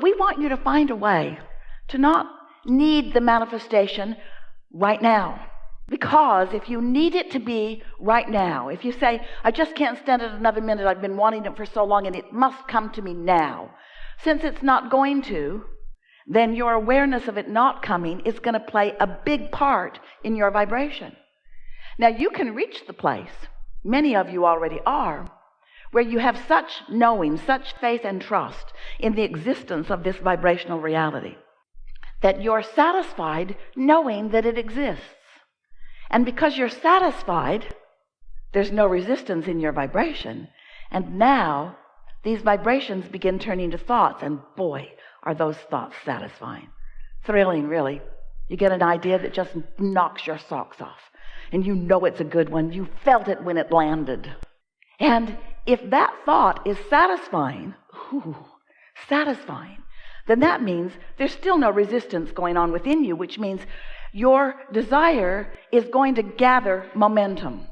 we want you to find a way to not need the manifestation right now. Because if you need it to be right now, if you say, I just can't stand it another minute, I've been wanting it for so long and it must come to me now. Since it's not going to, then your awareness of it not coming is going to play a big part in your vibration. Now you can reach the place, many of you already are, where you have such knowing, such faith and trust in the existence of this vibrational reality that you're satisfied knowing that it exists. And because you're satisfied, there's no resistance in your vibration. And now these vibrations begin turning to thoughts, and boy, are those thoughts satisfying. Thrilling, really. You get an idea that just knocks your socks off. And you know it's a good one. You felt it when it landed. And if that thought is satisfying, then that means there's still no resistance going on within you, which means your desire is going to gather momentum.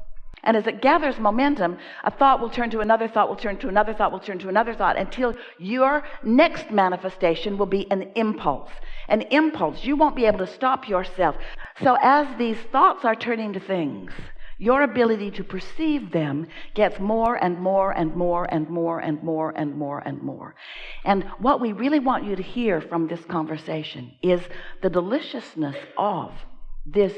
And as it gathers momentum, a thought will turn to another thought, will turn to another thought, will turn to another thought, until your next manifestation will be an impulse. An impulse. You won't be able to stop yourself. So as these thoughts are turning to things, your ability to perceive them gets more and more and more and more and more and more and more. And what we really want you to hear from this conversation is the deliciousness of this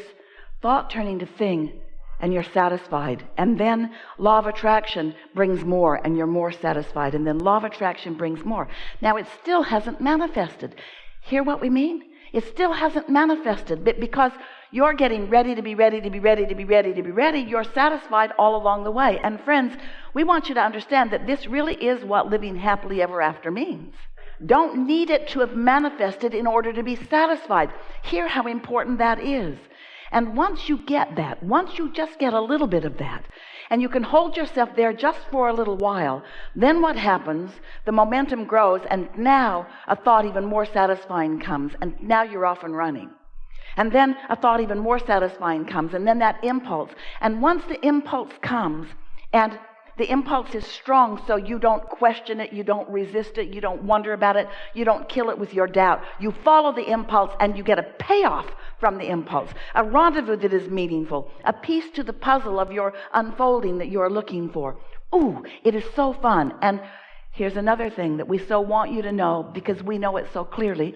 thought turning to thing, and you're satisfied. And then law of attraction brings more, and you're more satisfied. And then law of attraction brings more. Now it still hasn't manifested. Hear what we mean? It still hasn't manifested, but because you're getting ready to be ready to be ready to be ready to be ready, you're satisfied all along the way. And friends, we want you to understand that this really is what living happily ever after means. Don't need it to have manifested in order to be satisfied. Hear how important that is. And once you get that, once you just get a little bit of that, and you can hold yourself there just for a little while, then what happens? The momentum grows, and now a thought even more satisfying comes, and now you're off and running. And then a thought even more satisfying comes, and then that impulse. And once the impulse comes, and the impulse is strong, so you don't question it, you don't resist it, you don't wonder about it, you don't kill it with your doubt. You follow the impulse, and you get a payoff from the impulse, a rendezvous that is meaningful, a piece to the puzzle of your unfolding that you're looking for. Ooh, it is so fun. And here's another thing that we so want you to know, because we know it so clearly.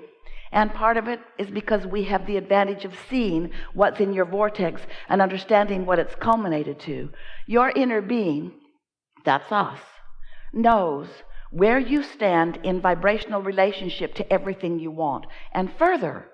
And part of it is because we have the advantage of seeing what's in your vortex and understanding what it's culminated to. Your inner being, that's us, knows where you stand in vibrational relationship to everything you want. And further,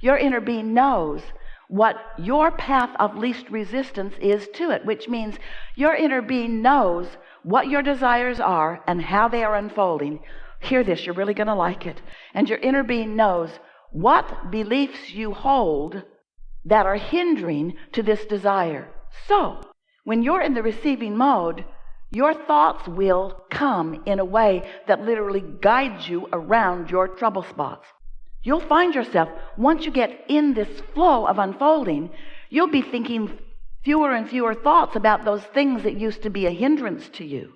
your inner being knows what your path of least resistance is to it, which means your inner being knows what your desires are and how they are unfolding. Hear this, you're really going to like it. And your inner being knows what beliefs you hold that are hindering to this desire. So, when you're in the receiving mode, your thoughts will come in a way that literally guides you around your trouble spots. You'll find yourself, once you get in this flow of unfolding, you'll be thinking fewer and fewer thoughts about those things that used to be a hindrance to you.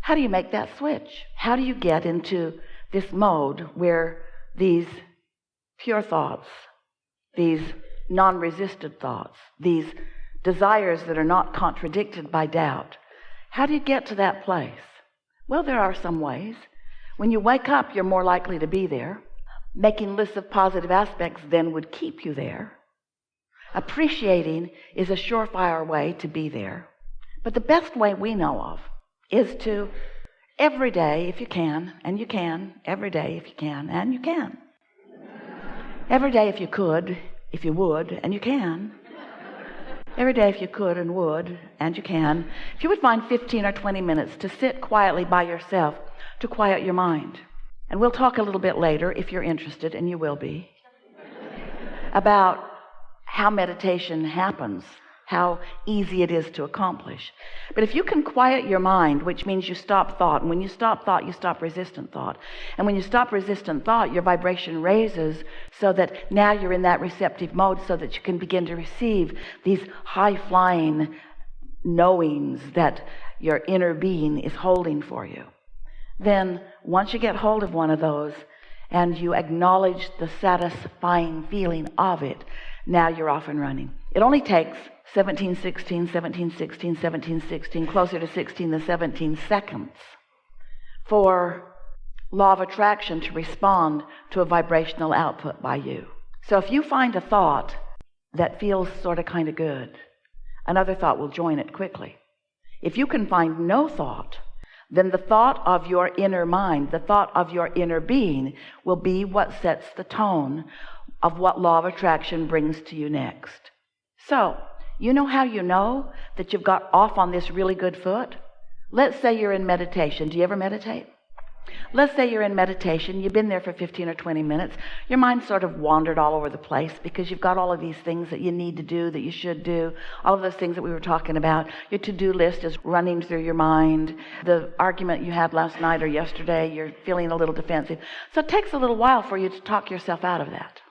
How do you make that switch? How do you get into this mode where these pure thoughts, these non-resisted thoughts, these desires that are not contradicted by doubt, how do you get to that place? Well, there are some ways. When you wake up, you're more likely to be there. Making lists of positive aspects then would keep you there. Appreciating is a surefire way to be there. But the best way we know of is to, every day if you can, and you can, every day if you can, and you can. Every day if you could, if you would, and you can. Every day if you could and would, and you can. If you would find 15 or 20 minutes to sit quietly by yourself, to quiet your mind. And we'll talk a little bit later, if you're interested, and you will be, about how meditation happens, how easy it is to accomplish. But if you can quiet your mind, which means you stop thought, and when you stop thought, you stop resistant thought. And when you stop resistant thought, your vibration raises so that now you're in that receptive mode so that you can begin to receive these high-flying knowings that your inner being is holding for you. Then once you get hold of one of those and you acknowledge the satisfying feeling of it, now you're off and running. It only takes 17, 16, 17, 16, 17, 16, closer to 16 to 17 seconds for law of attraction to respond to a vibrational output by you. So if you find a thought that feels sort of kind of good, another thought will join it quickly. If you can find no thought, then the thought of your inner mind, the thought of your inner being, will be what sets the tone of what law of attraction brings to you next. So, you know how you know that you've got off on this really good foot? Let's say you're in meditation. Do you ever meditate? Let's say you're in meditation, you've been there for 15 or 20 minutes, your mind sort of wandered all over the place because you've got all of these things that you need to do, that you should do, all of those things that we were talking about. Your to-do list is running through your mind. The argument you had last night or yesterday, you're feeling a little defensive. So it takes a little while for you to talk yourself out of that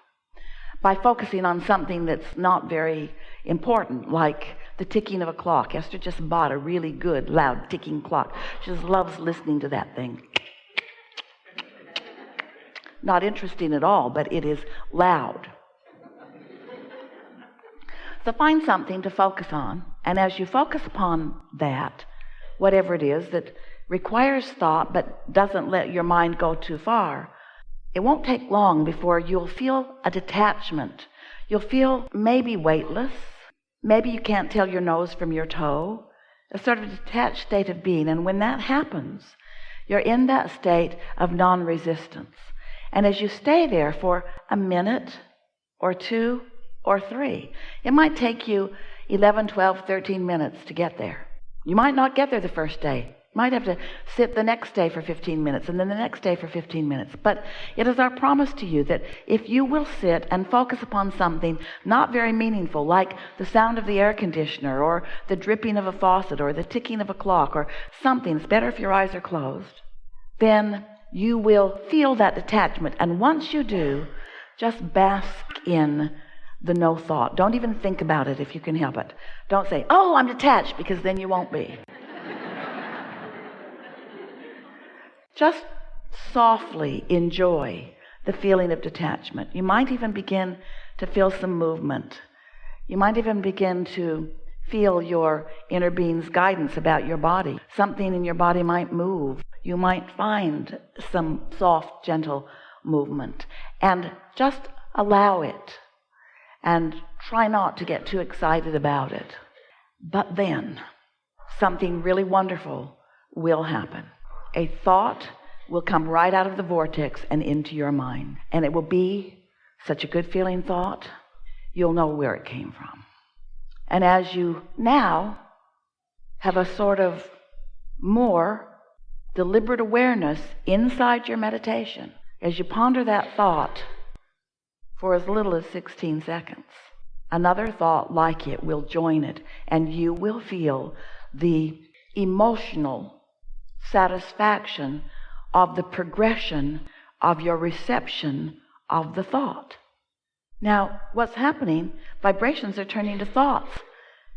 by focusing on something that's not very important, like the ticking of a clock. Esther just bought a really good, loud ticking clock. She just loves listening to that thing. Not interesting at all, but it is loud. So find something to focus on, and as you focus upon that, whatever it is that requires thought but doesn't let your mind go too far, it won't take long before you'll feel a detachment. You'll feel maybe weightless, maybe you can't tell your nose from your toe, a sort of detached state of being, and when that happens, you're in that state of non-resistance. And as you stay there for a minute or 2 or 3, it might take you 11, 12, 13 minutes to get there. You might not get there the first day. You might have to sit the next day for 15 minutes and then the next day for 15 minutes. But it is our promise to you that if you will sit and focus upon something not very meaningful, like the sound of the air conditioner or the dripping of a faucet or the ticking of a clock or something, it's better if your eyes are closed, then you will feel that detachment. And once you do, just bask in the no thought. Don't even think about it if you can help it. Don't say, oh, I'm detached, because then you won't be. Just softly enjoy the feeling of detachment. You might even begin to feel some movement. You might even begin to feel your inner being's guidance about your body. Something in your body might move. You might find some soft, gentle movement. And just allow it. And try not to get too excited about it. But then, something really wonderful will happen. A thought will come right out of the vortex and into your mind. And it will be such a good feeling thought, you'll know where it came from. And as you now have a sort of more deliberate awareness inside your meditation, as you ponder that thought for as little as 16 seconds, another thought like it will join it, and you will feel the emotional satisfaction of the progression of your reception of the thought. Now, what's happening? Vibrations are turning to thoughts.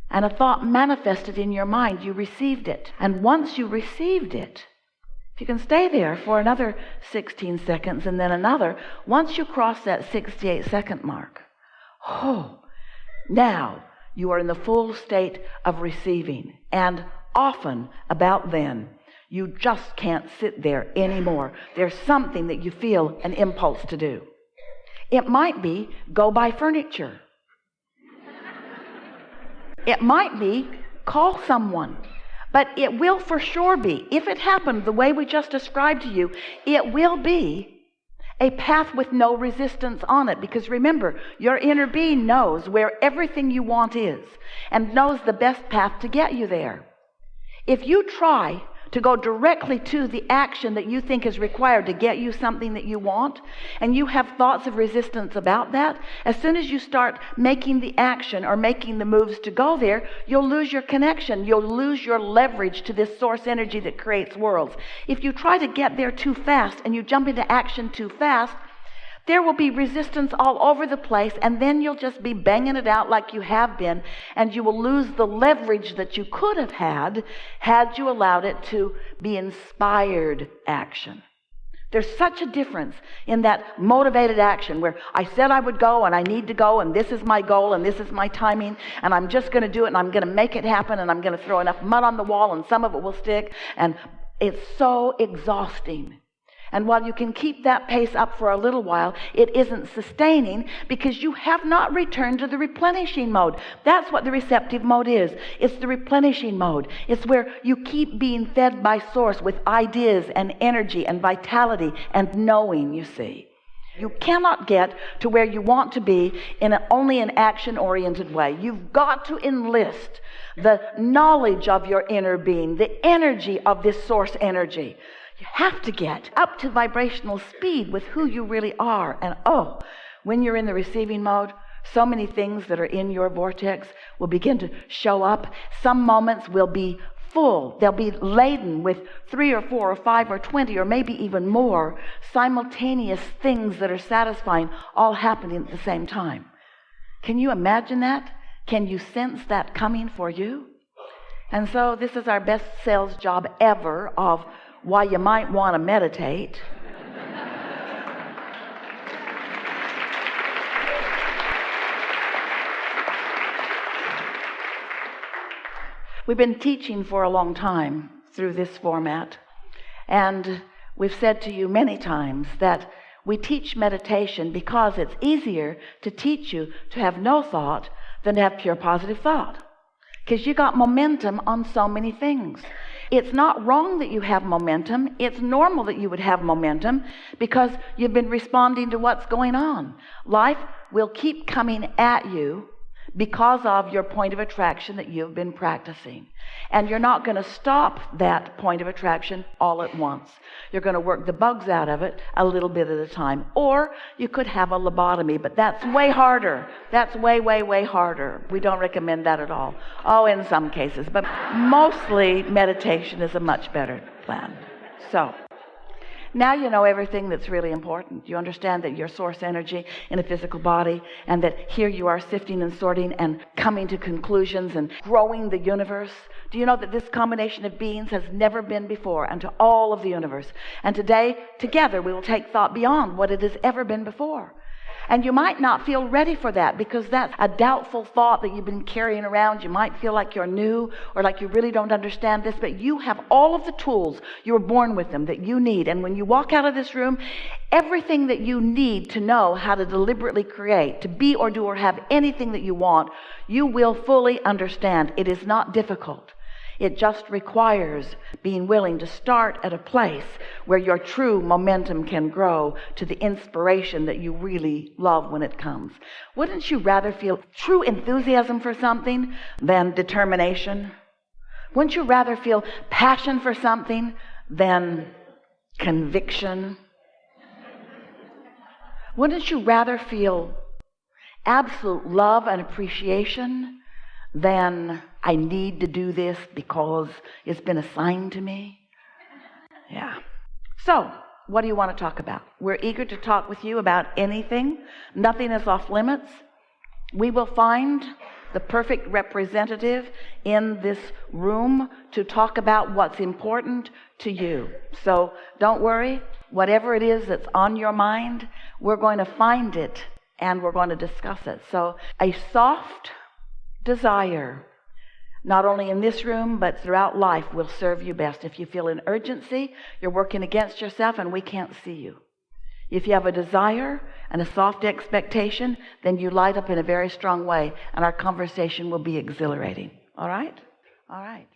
And a thought manifested in your mind, you received it. And once you received it, if you can stay there for another 16 seconds and then another, once you cross that 68-second mark, now you are in the full state of receiving. And often, about then, you just can't sit there anymore. There's something that you feel an impulse to do. It might be go buy furniture. It might be call someone. But it will for sure be, if it happened the way we just described to you, it will be a path with no resistance on it. Because remember, your inner being knows where everything you want is and knows the best path to get you there. If you try to go directly to the action that you think is required to get you something that you want, and you have thoughts of resistance about that, as soon as you start making the action or making the moves to go there, you'll lose your connection. You'll lose your leverage to this source energy that creates worlds. If you try to get there too fast and you jump into action too fast, there will be resistance all over the place, and then you'll just be banging it out like you have been, and you will lose the leverage that you could have had you allowed it to be inspired action. There's such a difference in that motivated action where I said I would go and I need to go and this is my goal and this is my timing and I'm just going to do it and I'm going to make it happen and I'm going to throw enough mud on the wall and some of it will stick, and it's so exhausting. And while you can keep that pace up for a little while, it isn't sustaining because you have not returned to the replenishing mode. That's what the receptive mode is. It's the replenishing mode. It's where you keep being fed by source with ideas and energy and vitality and knowing, you see. You cannot get to where you want to be in only an action-oriented way. You've got to enlist the knowledge of your inner being, the energy of this source energy. You have to get up to vibrational speed with who you really are. And when you're in the receiving mode, so many things that are in your vortex will begin to show up. Some moments will be full. They'll be laden with 3 or 4 or 5 or 20 or maybe even more simultaneous things that are satisfying, all happening at the same time. Can you imagine that? Can you sense that coming for you? And so this is our best sales job ever of why you might want to meditate. We've been teaching for a long time through this format, and we've said to you many times that we teach meditation because it's easier to teach you to have no thought than to have pure positive thought, because you got momentum on so many things. It's not wrong that you have momentum. It's normal that you would have momentum because you've been responding to what's going on. Life will keep coming at you because of your point of attraction that you've been practicing. And you're not going to stop that point of attraction all at once. You're going to work the bugs out of it a little bit at a time. Or you could have a lobotomy, but that's way harder. That's way, way, way harder. We don't recommend that at all. In some cases. But mostly meditation is a much better plan. So now you know everything that's really important. You understand that your source energy in a physical body, and that here you are sifting and sorting and coming to conclusions and growing the universe. Do you know that this combination of beings has never been before unto all of the universe? And today, together, we will take thought beyond what it has ever been before. And you might not feel ready for that because that's a doubtful thought that you've been carrying around. You might feel like you're new or like you really don't understand this, but you have all of the tools. You were born with them that you need. And when you walk out of this room, everything that you need to know how to deliberately create, to be or do or have anything that you want, you will fully understand. It is not difficult. It just requires being willing to start at a place where your true momentum can grow to the inspiration that you really love when it comes. Wouldn't you rather feel true enthusiasm for something than determination? Wouldn't you rather feel passion for something than conviction? Wouldn't you rather feel absolute love and appreciation than I need to do this because it's been assigned to me? Yeah. So, what do you want to talk about? We're eager to talk with you about anything. Nothing is off limits. We will find the perfect representative in this room to talk about what's important to you. So, don't worry. Whatever it is that's on your mind, we're going to find it and we're going to discuss it. So, a soft desire, not only in this room, but throughout life, will serve you best. If you feel an urgency, you're working against yourself and we can't see you. If you have a desire and a soft expectation, then you light up in a very strong way and our conversation will be exhilarating. All right? All right.